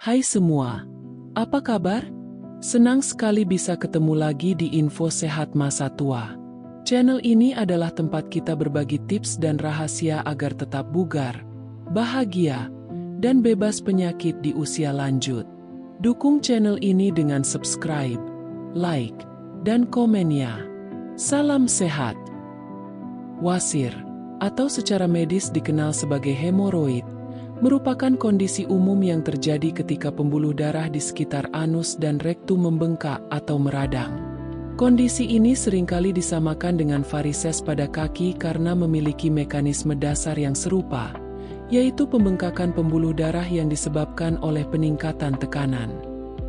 Hai semua, apa kabar? Senang sekali bisa ketemu lagi di Info Sehat Masa Tua. Channel ini adalah tempat kita berbagi tips dan rahasia agar tetap bugar, bahagia, dan bebas penyakit di usia lanjut. Dukung channel ini dengan subscribe, like, dan komennya. Salam sehat. Wasir, atau secara medis dikenal sebagai hemoroid, merupakan kondisi umum yang terjadi ketika pembuluh darah di sekitar anus dan rektum membengkak atau meradang. Kondisi ini seringkali disamakan dengan varises pada kaki karena memiliki mekanisme dasar yang serupa, yaitu pembengkakan pembuluh darah yang disebabkan oleh peningkatan tekanan.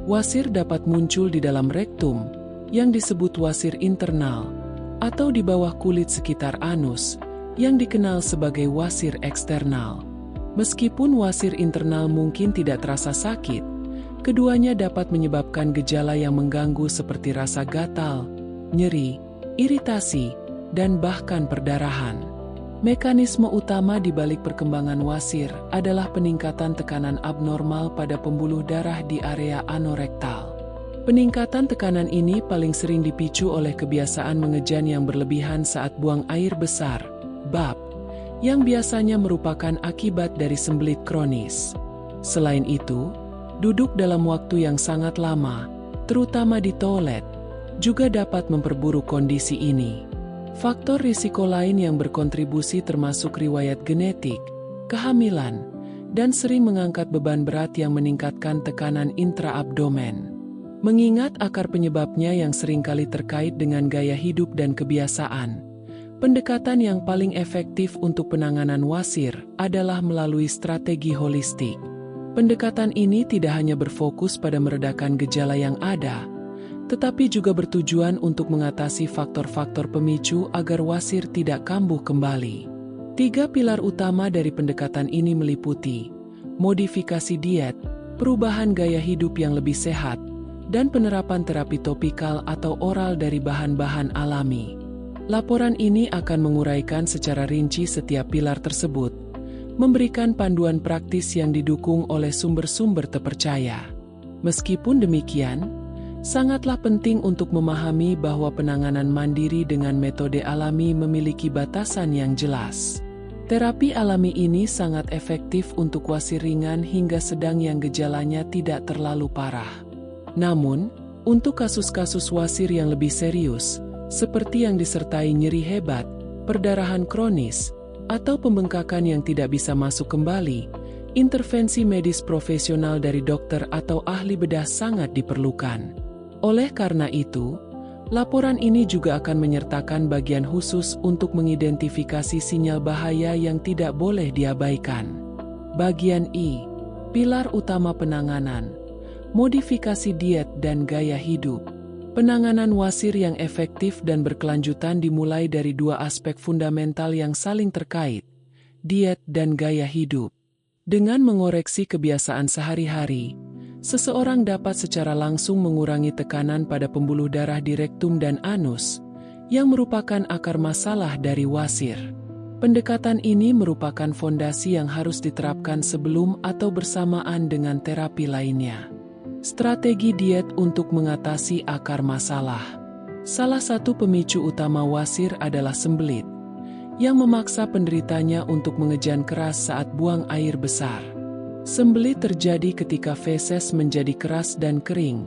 Wasir dapat muncul di dalam rektum, yang disebut wasir internal, atau di bawah kulit sekitar anus, yang dikenal sebagai wasir eksternal. Meskipun wasir internal mungkin tidak terasa sakit, keduanya dapat menyebabkan gejala yang mengganggu seperti rasa gatal, nyeri, iritasi, dan bahkan perdarahan. Mekanisme utama di balik perkembangan wasir adalah peningkatan tekanan abnormal pada pembuluh darah di area anorektal. Peningkatan tekanan ini paling sering dipicu oleh kebiasaan mengejan yang berlebihan saat buang air besar, BAB, yang biasanya merupakan akibat dari sembelit kronis. Selain itu, duduk dalam waktu yang sangat lama, terutama di toilet, juga dapat memperburuk kondisi ini. Faktor risiko lain yang berkontribusi termasuk riwayat genetik, kehamilan, dan sering mengangkat beban berat yang meningkatkan tekanan intraabdomen. Mengingat akar penyebabnya yang seringkali terkait dengan gaya hidup dan kebiasaan, pendekatan yang paling efektif untuk penanganan wasir adalah melalui strategi holistik. Pendekatan ini tidak hanya berfokus pada meredakan gejala yang ada, tetapi juga bertujuan untuk mengatasi faktor-faktor pemicu agar wasir tidak kambuh kembali. 3 pilar utama dari pendekatan ini meliputi modifikasi diet, perubahan gaya hidup yang lebih sehat, dan penerapan terapi topikal atau oral dari bahan-bahan alami. Laporan ini akan menguraikan secara rinci setiap pilar tersebut, memberikan panduan praktis yang didukung oleh sumber-sumber terpercaya. Meskipun demikian, sangatlah penting untuk memahami bahwa penanganan mandiri dengan metode alami memiliki batasan yang jelas. Terapi alami ini sangat efektif untuk wasir ringan hingga sedang yang gejalanya tidak terlalu parah. Namun, untuk kasus-kasus wasir yang lebih serius, seperti yang disertai nyeri hebat, perdarahan kronis, atau pembengkakan yang tidak bisa masuk kembali, intervensi medis profesional dari dokter atau ahli bedah sangat diperlukan. Oleh karena itu, laporan ini juga akan menyertakan bagian khusus untuk mengidentifikasi sinyal bahaya yang tidak boleh diabaikan. Bagian I, pilar utama penanganan, modifikasi diet dan gaya hidup. Penanganan wasir yang efektif dan berkelanjutan dimulai dari 2 aspek fundamental yang saling terkait, diet dan gaya hidup. Dengan mengoreksi kebiasaan sehari-hari, seseorang dapat secara langsung mengurangi tekanan pada pembuluh darah di rektum dan anus, yang merupakan akar masalah dari wasir. Pendekatan ini merupakan fondasi yang harus diterapkan sebelum atau bersamaan dengan terapi lainnya. Strategi diet untuk mengatasi akar masalah. Salah satu pemicu utama wasir adalah sembelit, yang memaksa penderitanya untuk mengejan keras saat buang air besar. Sembelit terjadi ketika feses menjadi keras dan kering,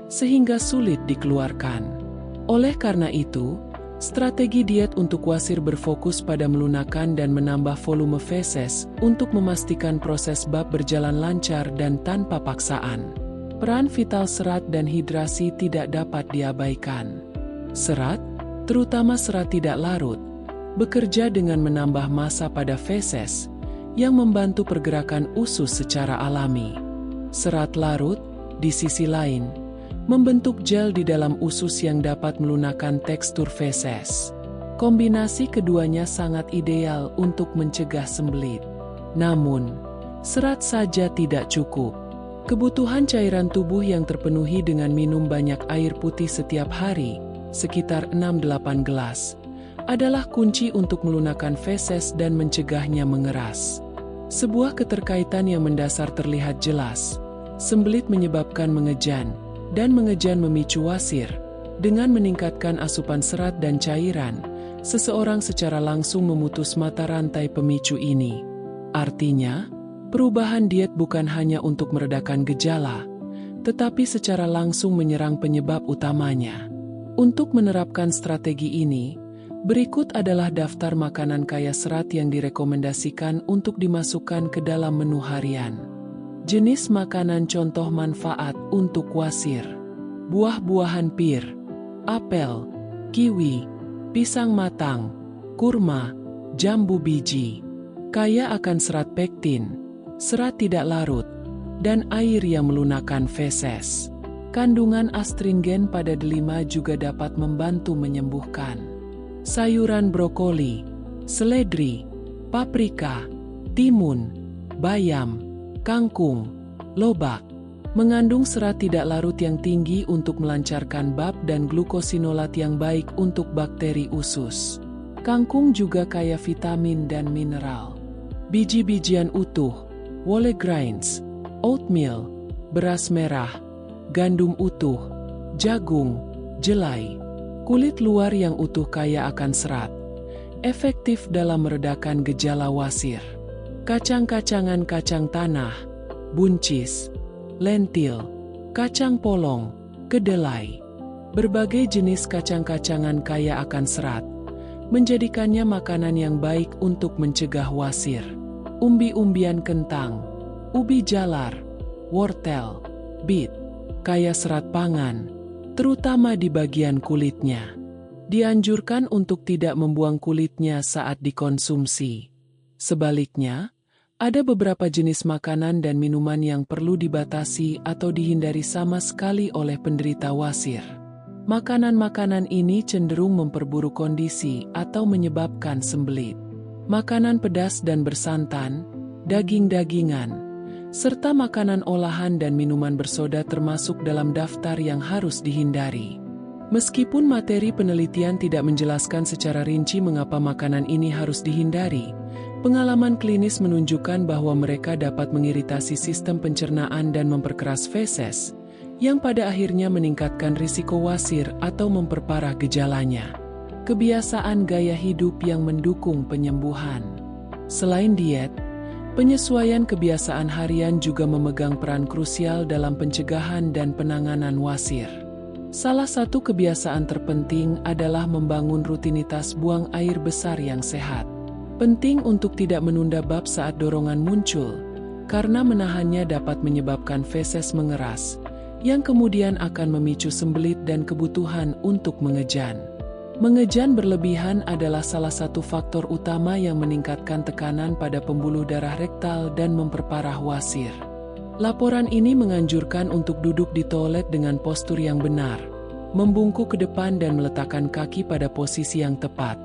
sehingga sulit dikeluarkan. Oleh karena itu, strategi diet untuk wasir berfokus pada melunakkan dan menambah volume feses untuk memastikan proses BAB berjalan lancar dan tanpa paksaan. Peran vital serat dan hidrasi tidak dapat diabaikan. Serat, terutama serat tidak larut, bekerja dengan menambah massa pada feses, yang membantu pergerakan usus secara alami. Serat larut, di sisi lain, membentuk gel di dalam usus yang dapat melunakkan tekstur feses. Kombinasi keduanya sangat ideal untuk mencegah sembelit. Namun, serat saja tidak cukup. Kebutuhan cairan tubuh yang terpenuhi dengan minum banyak air putih setiap hari, sekitar 6-8 gelas, adalah kunci untuk melunakkan feses dan mencegahnya mengeras. Sebuah keterkaitan yang mendasar terlihat jelas, Sembelit menyebabkan mengejan, dan mengejan memicu wasir. Dengan meningkatkan asupan serat dan cairan, seseorang secara langsung memutus mata rantai pemicu ini. Artinya, perubahan diet bukan hanya untuk meredakan gejala, tetapi secara langsung menyerang penyebab utamanya. Untuk menerapkan strategi ini, berikut adalah daftar makanan kaya serat yang direkomendasikan untuk dimasukkan ke dalam menu harian. Jenis makanan contoh manfaat untuk wasir. Buah-buahan pir, apel, kiwi, pisang matang, kurma, jambu biji. Kaya akan serat pektin, serat tidak larut, dan air yang melunakkan feses. Kandungan astringen pada delima juga dapat membantu menyembuhkan. Sayuran brokoli, seledri, paprika, timun, bayam, kangkung, lobak, mengandung serat tidak larut yang tinggi untuk melancarkan BAB dan glukosinolat yang baik untuk bakteri usus. Kangkung juga kaya vitamin dan mineral. Biji-bijian utuh, whole grains, oatmeal, beras merah, gandum utuh, jagung, jelai, kulit luar yang utuh kaya akan serat, efektif dalam meredakan gejala wasir. Kacang-kacangan kacang tanah, buncis, lentil, kacang polong, kedelai. Berbagai jenis kacang-kacangan kaya akan serat, menjadikannya makanan yang baik untuk mencegah wasir. Umbi-umbian kentang, ubi jalar, wortel, beet, kaya serat pangan, terutama di bagian kulitnya. Dianjurkan untuk tidak membuang kulitnya saat dikonsumsi. Sebaliknya, ada beberapa jenis makanan dan minuman yang perlu dibatasi atau dihindari sama sekali oleh penderita wasir. Makanan-makanan ini cenderung memperburuk kondisi atau menyebabkan sembelit. Makanan pedas dan bersantan, daging-dagingan, serta makanan olahan dan minuman bersoda termasuk dalam daftar yang harus dihindari. Meskipun materi penelitian tidak menjelaskan secara rinci mengapa makanan ini harus dihindari, pengalaman klinis menunjukkan bahwa mereka dapat mengiritasi sistem pencernaan dan memperkeras feses, yang pada akhirnya meningkatkan risiko wasir atau memperparah gejalanya. Kebiasaan gaya hidup yang mendukung penyembuhan. Selain diet, penyesuaian kebiasaan harian juga memegang peran krusial dalam pencegahan dan penanganan wasir. Salah satu kebiasaan terpenting adalah membangun rutinitas buang air besar yang sehat. Penting untuk tidak menunda bab saat dorongan muncul, karena menahannya dapat menyebabkan feses mengeras, yang kemudian akan memicu sembelit dan kebutuhan untuk mengejan. Mengejan berlebihan adalah salah satu faktor utama yang meningkatkan tekanan pada pembuluh darah rektal dan memperparah wasir. Laporan ini menganjurkan untuk duduk di toilet dengan postur yang benar, membungkuk ke depan dan meletakkan kaki pada posisi yang tepat,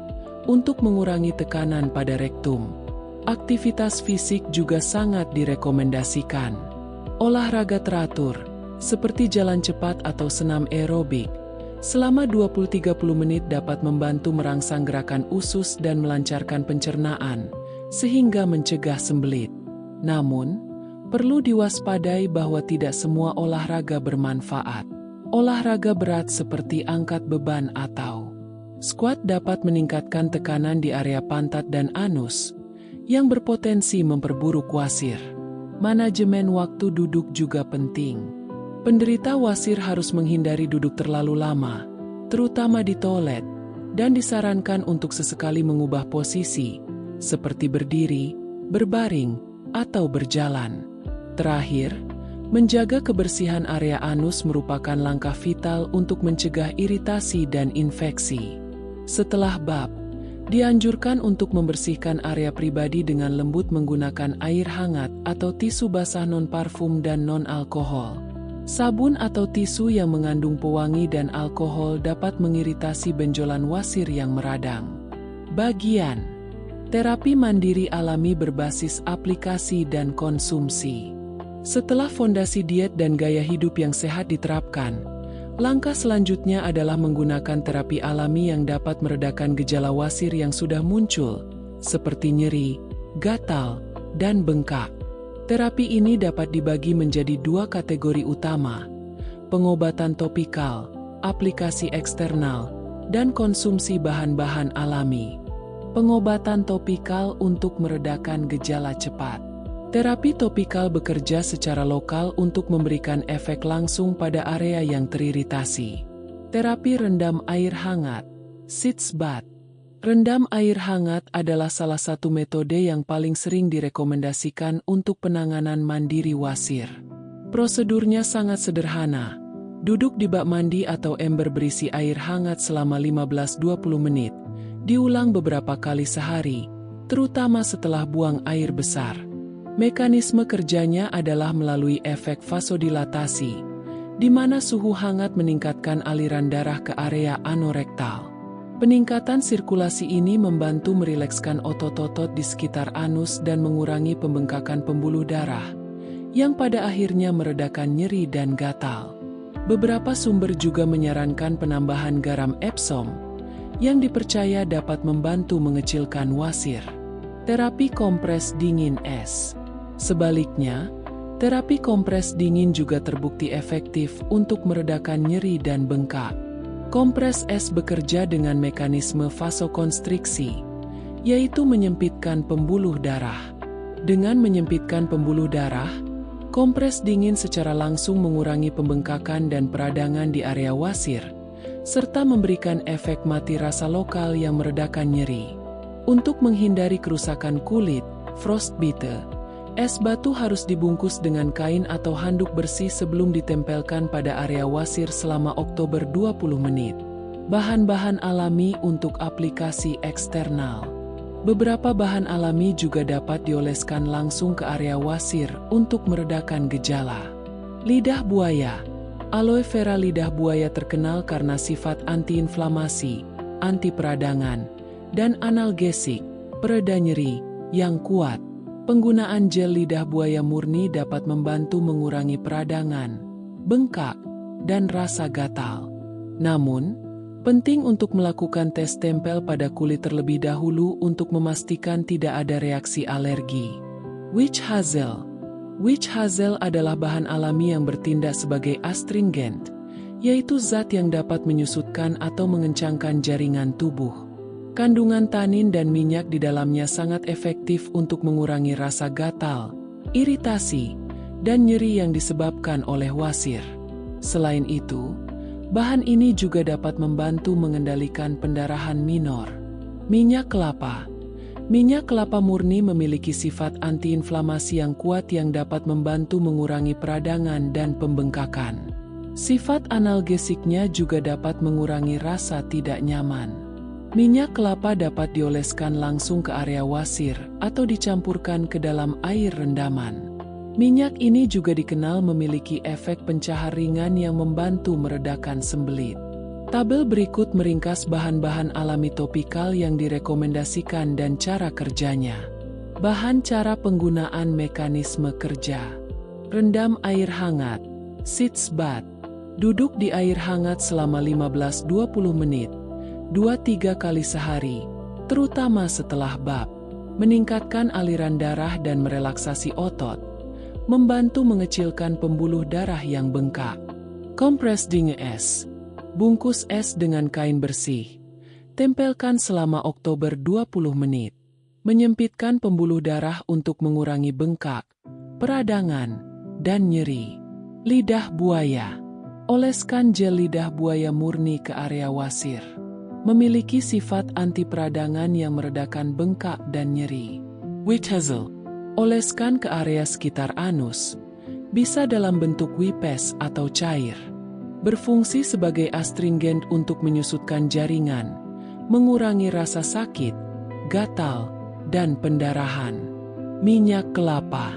untuk mengurangi tekanan pada rektum. Aktivitas fisik juga sangat direkomendasikan. Olahraga teratur, seperti jalan cepat atau senam aerobik, selama 20-30 menit dapat membantu merangsang gerakan usus dan melancarkan pencernaan, sehingga mencegah sembelit. Namun, perlu diwaspadai bahwa tidak semua olahraga bermanfaat. Olahraga berat seperti angkat beban atau squat dapat meningkatkan tekanan di area pantat dan anus, yang berpotensi memperburuk wasir. Manajemen waktu duduk juga penting. Penderita wasir harus menghindari duduk terlalu lama, terutama di toilet, dan disarankan untuk sesekali mengubah posisi, seperti berdiri, berbaring, atau berjalan. Terakhir, menjaga kebersihan area anus merupakan langkah vital untuk mencegah iritasi dan infeksi. Setelah bab, dianjurkan untuk membersihkan area pribadi dengan lembut menggunakan air hangat atau tisu basah non-parfum dan non-alkohol. Sabun atau tisu yang mengandung pewangi dan alkohol dapat mengiritasi benjolan wasir yang meradang. Bagian terapi mandiri alami berbasis aplikasi dan konsumsi. Setelah fondasi diet dan gaya hidup yang sehat diterapkan, langkah selanjutnya adalah menggunakan terapi alami yang dapat meredakan gejala wasir yang sudah muncul, seperti nyeri, gatal, dan bengkak. Terapi ini dapat dibagi menjadi dua kategori utama: pengobatan topikal, aplikasi eksternal, dan konsumsi bahan-bahan alami. Pengobatan topikal untuk meredakan gejala cepat. Terapi topikal bekerja secara lokal untuk memberikan efek langsung pada area yang teriritasi. Terapi rendam air hangat, sitz bath. Rendam air hangat adalah salah satu metode yang paling sering direkomendasikan untuk penanganan mandiri wasir. Prosedurnya sangat sederhana. Duduk di bak mandi atau ember berisi air hangat selama 15-20 menit. Diulang beberapa kali sehari, terutama setelah buang air besar. Mekanisme kerjanya adalah melalui efek vasodilatasi, di mana suhu hangat meningkatkan aliran darah ke area anorektal. Peningkatan sirkulasi ini membantu merilekskan otot-otot di sekitar anus dan mengurangi pembengkakan pembuluh darah, yang pada akhirnya meredakan nyeri dan gatal. Beberapa sumber juga menyarankan penambahan garam Epsom, yang dipercaya dapat membantu mengecilkan wasir. Terapi kompres dingin es. Sebaliknya, terapi kompres dingin juga terbukti efektif untuk meredakan nyeri dan bengkak. Kompres es bekerja dengan mekanisme vasokonstriksi, yaitu menyempitkan pembuluh darah. Dengan menyempitkan pembuluh darah, kompres dingin secara langsung mengurangi pembengkakan dan peradangan di area wasir, serta memberikan efek mati rasa lokal yang meredakan nyeri. Untuk menghindari kerusakan kulit, frostbite, es batu harus dibungkus dengan kain atau handuk bersih sebelum ditempelkan pada area wasir selama Oktober 20 menit. Bahan-bahan alami untuk aplikasi eksternal. Beberapa bahan alami juga dapat dioleskan langsung ke area wasir untuk meredakan gejala. Lidah buaya. Aloe vera lidah buaya terkenal karena sifat antiinflamasi, anti peradangan, dan analgesik, pereda nyeri, yang kuat. Penggunaan gel lidah buaya murni dapat membantu mengurangi peradangan, bengkak, dan rasa gatal. Namun, penting untuk melakukan tes tempel pada kulit terlebih dahulu untuk memastikan tidak ada reaksi alergi. Witch hazel. Witch hazel adalah bahan alami yang bertindak sebagai astringent, yaitu zat yang dapat menyusutkan atau mengencangkan jaringan tubuh. Kandungan tanin dan minyak di dalamnya sangat efektif untuk mengurangi rasa gatal, iritasi, dan nyeri yang disebabkan oleh wasir. Selain itu, bahan ini juga dapat membantu mengendalikan pendarahan minor. Minyak kelapa. Minyak kelapa murni memiliki sifat antiinflamasi yang kuat yang dapat membantu mengurangi peradangan dan pembengkakan. Sifat analgesiknya juga dapat mengurangi rasa tidak nyaman. Minyak kelapa dapat dioleskan langsung ke area wasir atau dicampurkan ke dalam air rendaman. Minyak ini juga dikenal memiliki efek pencahar ringan yang membantu meredakan sembelit. Tabel berikut meringkas bahan-bahan alami topikal yang direkomendasikan dan cara kerjanya. Bahan cara penggunaan mekanisme kerja. Rendam air hangat, sitz bath. Duduk di air hangat selama 15-20 menit. 2-3 kali sehari, terutama setelah bab, meningkatkan aliran darah dan merelaksasi otot, membantu mengecilkan pembuluh darah yang bengkak. Kompres dingin es. Bungkus es dengan kain bersih. Tempelkan selama Oktober 20 menit. Menyempitkan pembuluh darah untuk mengurangi bengkak, peradangan, dan nyeri. Lidah buaya. Oleskan gel lidah buaya murni ke area wasir. Memiliki sifat anti peradangan yang meredakan bengkak dan nyeri. Witch hazel. Oleskan ke area sekitar anus. Bisa dalam bentuk wipes atau cair. Berfungsi sebagai astringent untuk menyusutkan jaringan, mengurangi rasa sakit, gatal, dan pendarahan. Minyak kelapa.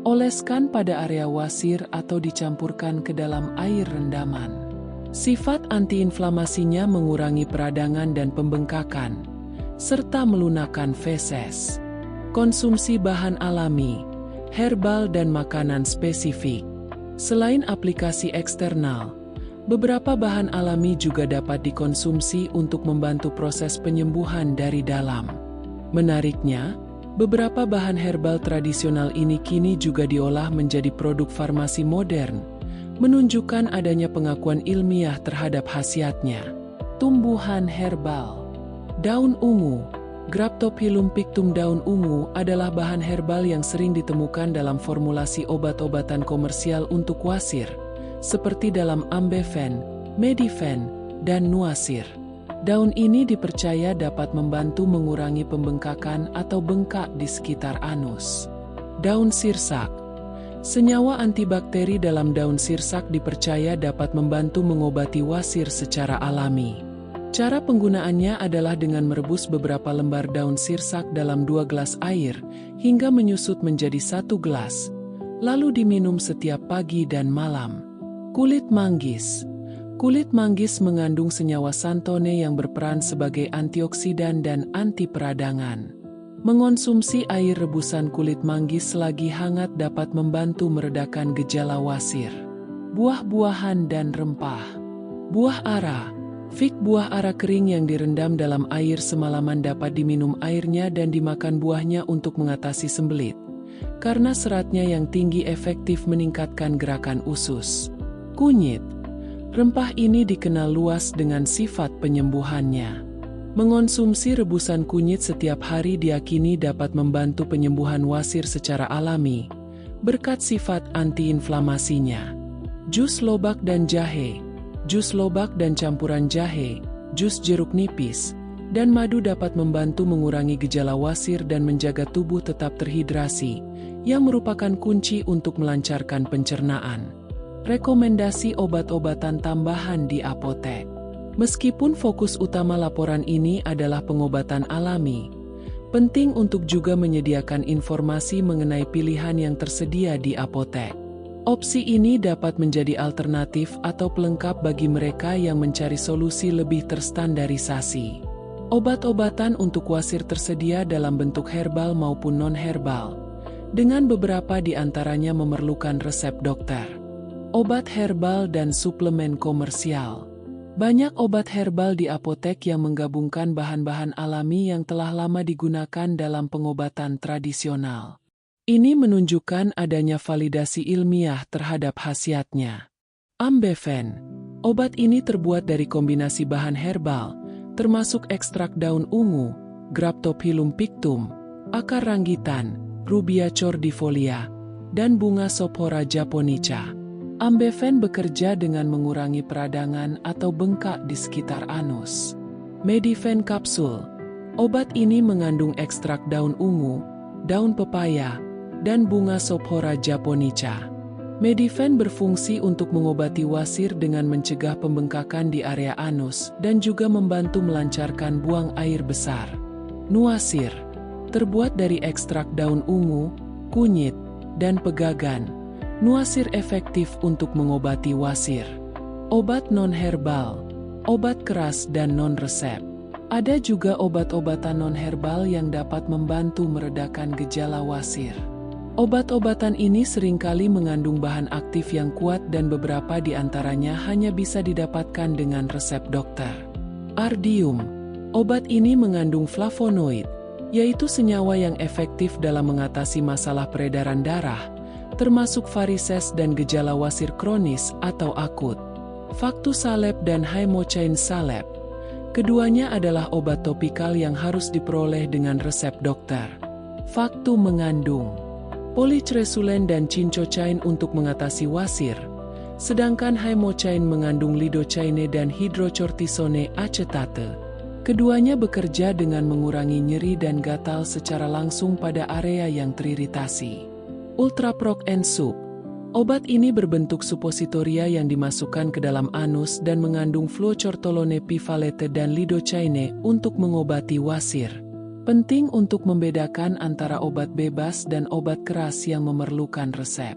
Oleskan pada area wasir atau dicampurkan ke dalam air rendaman. Sifat antiinflamasinya mengurangi peradangan dan pembengkakan, serta melunakkan feses. Konsumsi bahan alami, herbal dan makanan spesifik. Selain aplikasi eksternal, beberapa bahan alami juga dapat dikonsumsi untuk membantu proses penyembuhan dari dalam. Menariknya, Beberapa bahan herbal tradisional ini kini juga diolah menjadi produk farmasi modern, menunjukkan adanya pengakuan ilmiah terhadap khasiatnya. Tumbuhan herbal. Daun ungu. Graptophyllum pictum. Daun ungu adalah bahan herbal yang sering ditemukan dalam formulasi obat-obatan komersial untuk wasir, seperti dalam Ambeven, Medifen, dan Nuasir. Daun ini dipercaya dapat membantu mengurangi pembengkakan atau bengkak di sekitar anus. Daun sirsak. Senyawa antibakteri dalam daun sirsak dipercaya dapat membantu mengobati wasir secara alami. Cara penggunaannya adalah dengan merebus beberapa lembar daun sirsak dalam 2 gelas air hingga menyusut menjadi 1 gelas, lalu diminum setiap pagi dan malam. Kulit manggis. Kulit manggis mengandung senyawa santone yang berperan sebagai antioksidan dan anti peradangan. Mengonsumsi air rebusan kulit manggis selagi hangat dapat membantu meredakan gejala wasir. Buah-buahan dan rempah. Buah ara. Fig. Buah ara kering yang direndam dalam air semalaman dapat diminum airnya dan dimakan buahnya untuk mengatasi sembelit. Karena seratnya yang tinggi efektif meningkatkan gerakan usus. Kunyit. Rempah ini dikenal luas dengan sifat penyembuhannya. Mengonsumsi rebusan kunyit setiap hari diyakini dapat membantu penyembuhan wasir secara alami, berkat sifat antiinflamasinya. Jus lobak dan jahe. Jus lobak dan campuran jahe, jus jeruk nipis, dan madu dapat membantu mengurangi gejala wasir dan menjaga tubuh tetap terhidrasi, yang merupakan kunci untuk melancarkan pencernaan. Rekomendasi obat-obatan tambahan di apotek. Meskipun fokus utama laporan ini adalah pengobatan alami, penting untuk juga menyediakan informasi mengenai pilihan yang tersedia di apotek. Opsi ini dapat menjadi alternatif atau pelengkap bagi mereka yang mencari solusi lebih terstandarisasi. Obat-obatan untuk wasir tersedia dalam bentuk herbal maupun non-herbal, dengan beberapa di antaranya memerlukan resep dokter. Obat herbal dan suplemen komersial. Banyak obat herbal di apotek yang menggabungkan bahan-bahan alami yang telah lama digunakan dalam pengobatan tradisional. Ini menunjukkan adanya validasi ilmiah terhadap khasiatnya. Ambeven. Obat ini terbuat dari kombinasi bahan herbal, termasuk ekstrak daun ungu, Graptophyllum pictum, akar ranggitan, Rubia cordifolia, dan bunga Sophora japonica. Ambeven bekerja dengan mengurangi peradangan atau bengkak di sekitar anus. Medifen kapsul. Obat ini mengandung ekstrak daun ungu, daun pepaya, dan bunga Sophora japonica. Medifen berfungsi untuk mengobati wasir dengan mencegah pembengkakan di area anus dan juga membantu melancarkan buang air besar. Nuasir. Terbuat dari ekstrak daun ungu, kunyit, dan pegagan. Nuasir efektif untuk mengobati wasir. Obat non-herbal, obat keras dan non-resep. Ada juga obat-obatan non-herbal yang dapat membantu meredakan gejala wasir. Obat-obatan ini seringkali mengandung bahan aktif yang kuat dan beberapa di antaranya hanya bisa didapatkan dengan resep dokter. Ardium. Obat ini mengandung flavonoid, yaitu senyawa yang efektif dalam mengatasi masalah peredaran darah, termasuk varises dan gejala wasir kronis atau akut. Factu salep dan Hymochain salep. Keduanya adalah obat topikal yang harus diperoleh dengan resep dokter. Factu mengandung polychresulen dan cincocaine untuk mengatasi wasir, sedangkan Hymochain mengandung lidocaine dan hydrocortisone acetate. Keduanya bekerja dengan mengurangi nyeri dan gatal secara langsung pada area yang teriritasi. Ultraproc and Sup. Obat ini berbentuk supositoria yang dimasukkan ke dalam anus dan mengandung fluocortolone pivalete dan lidocaine untuk mengobati wasir. Penting untuk membedakan antara obat bebas dan obat keras yang memerlukan resep.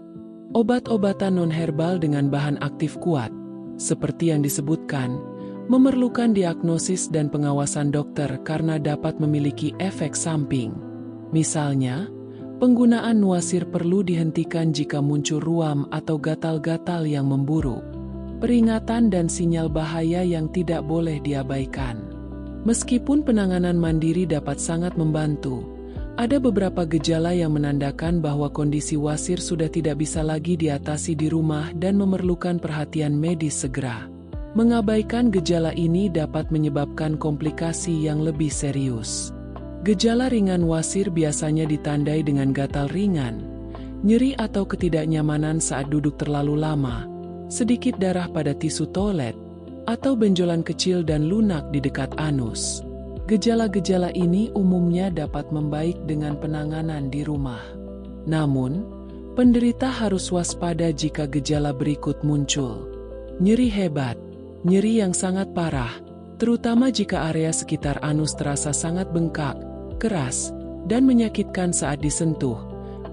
Obat-obatan non-herbal dengan bahan aktif kuat, seperti yang disebutkan, memerlukan diagnosis dan pengawasan dokter karena dapat memiliki efek samping. Misalnya, penggunaan nuasir perlu dihentikan jika muncul ruam atau gatal-gatal yang memburuk. Peringatan dan sinyal bahaya yang tidak boleh diabaikan. Meskipun penanganan mandiri dapat sangat membantu, Ada beberapa gejala yang menandakan bahwa kondisi wasir sudah tidak bisa lagi diatasi di rumah dan memerlukan perhatian medis segera. Mengabaikan gejala ini dapat menyebabkan komplikasi yang lebih serius. Gejala ringan wasir biasanya ditandai dengan gatal ringan, nyeri atau ketidaknyamanan saat duduk terlalu lama, sedikit darah pada tisu toilet, atau benjolan kecil dan lunak di dekat anus. Gejala-gejala ini umumnya dapat membaik dengan penanganan di rumah. Namun, penderita harus waspada jika gejala berikut muncul. Nyeri hebat, nyeri yang sangat parah, terutama jika area sekitar anus terasa sangat bengkak, keras, dan menyakitkan saat disentuh,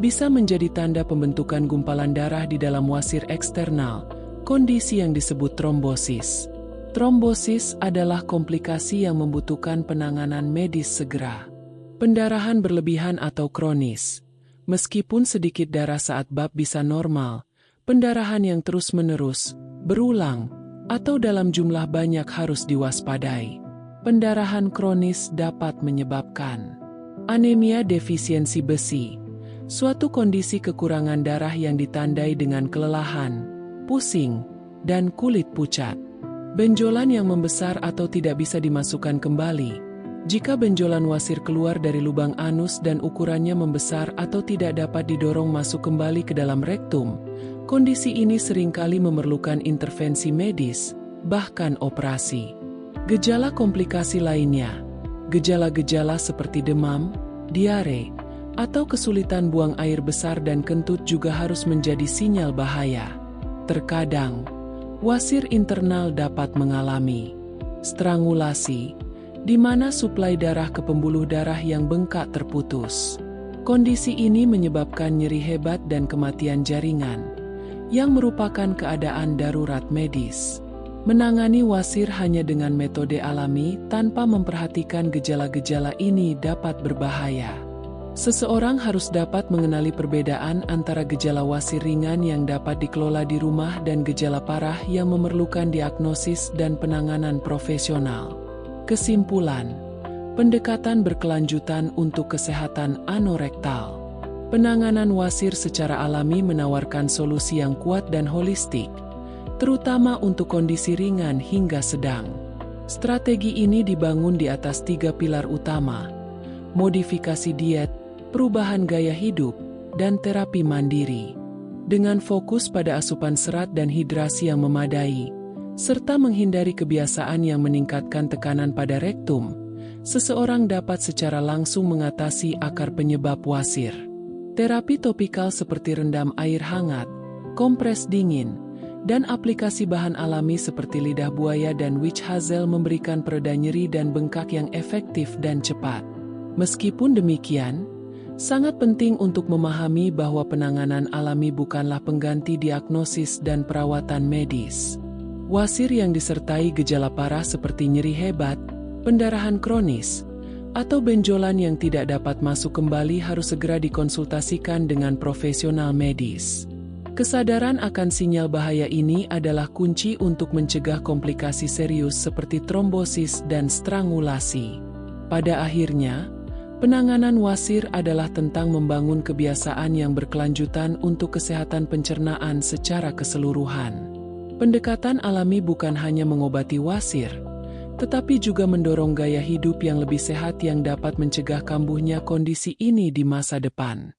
bisa menjadi tanda pembentukan gumpalan darah di dalam wasir eksternal, kondisi yang disebut trombosis. Trombosis adalah komplikasi yang membutuhkan penanganan medis segera. Pendarahan berlebihan atau kronis. Meskipun sedikit darah saat bab bisa normal, pendarahan yang terus-menerus, berulang, atau dalam jumlah banyak harus diwaspadai. Pendarahan kronis dapat menyebabkan anemia defisiensi besi, suatu kondisi kekurangan darah yang ditandai dengan kelelahan, pusing, dan kulit pucat. Benjolan yang membesar atau tidak bisa dimasukkan kembali. Jika benjolan wasir keluar dari lubang anus dan ukurannya membesar atau tidak dapat didorong masuk kembali ke dalam rektum, kondisi ini seringkali memerlukan intervensi medis, bahkan operasi. Gejala komplikasi lainnya, gejala-gejala seperti demam, diare, atau kesulitan buang air besar dan kentut juga harus menjadi sinyal bahaya. Terkadang, wasir internal dapat mengalami strangulasi, di mana suplai darah ke pembuluh darah yang bengkak terputus. Kondisi ini menyebabkan nyeri hebat dan kematian jaringan, yang merupakan keadaan darurat medis. Menangani wasir hanya dengan metode alami tanpa memperhatikan gejala-gejala ini dapat berbahaya. Seseorang harus dapat mengenali perbedaan antara gejala wasir ringan yang dapat dikelola di rumah dan gejala parah yang memerlukan diagnosis dan penanganan profesional. Kesimpulan, pendekatan berkelanjutan untuk kesehatan anorektal. Penanganan wasir secara alami menawarkan solusi yang kuat dan holistik, terutama untuk kondisi ringan hingga sedang. Strategi ini dibangun di atas 3 pilar utama: modifikasi diet, perubahan gaya hidup, dan terapi mandiri. Dengan fokus pada asupan serat dan hidrasi yang memadai, serta menghindari kebiasaan yang meningkatkan tekanan pada rektum, seseorang dapat secara langsung mengatasi akar penyebab wasir. Terapi topikal seperti rendam air hangat, kompres dingin, dan aplikasi bahan alami seperti lidah buaya dan witch hazel memberikan pereda nyeri dan bengkak yang efektif dan cepat. Meskipun demikian, sangat penting untuk memahami bahwa penanganan alami bukanlah pengganti diagnosis dan perawatan medis. Wasir yang disertai gejala parah seperti nyeri hebat, pendarahan kronis, atau benjolan yang tidak dapat masuk kembali harus segera dikonsultasikan dengan profesional medis. Kesadaran akan sinyal bahaya ini adalah kunci untuk mencegah komplikasi serius seperti trombosis dan strangulasi. Pada akhirnya, penanganan wasir adalah tentang membangun kebiasaan yang berkelanjutan untuk kesehatan pencernaan secara keseluruhan. Pendekatan alami bukan hanya mengobati wasir, tetapi juga mendorong gaya hidup yang lebih sehat yang dapat mencegah kambuhnya kondisi ini di masa depan.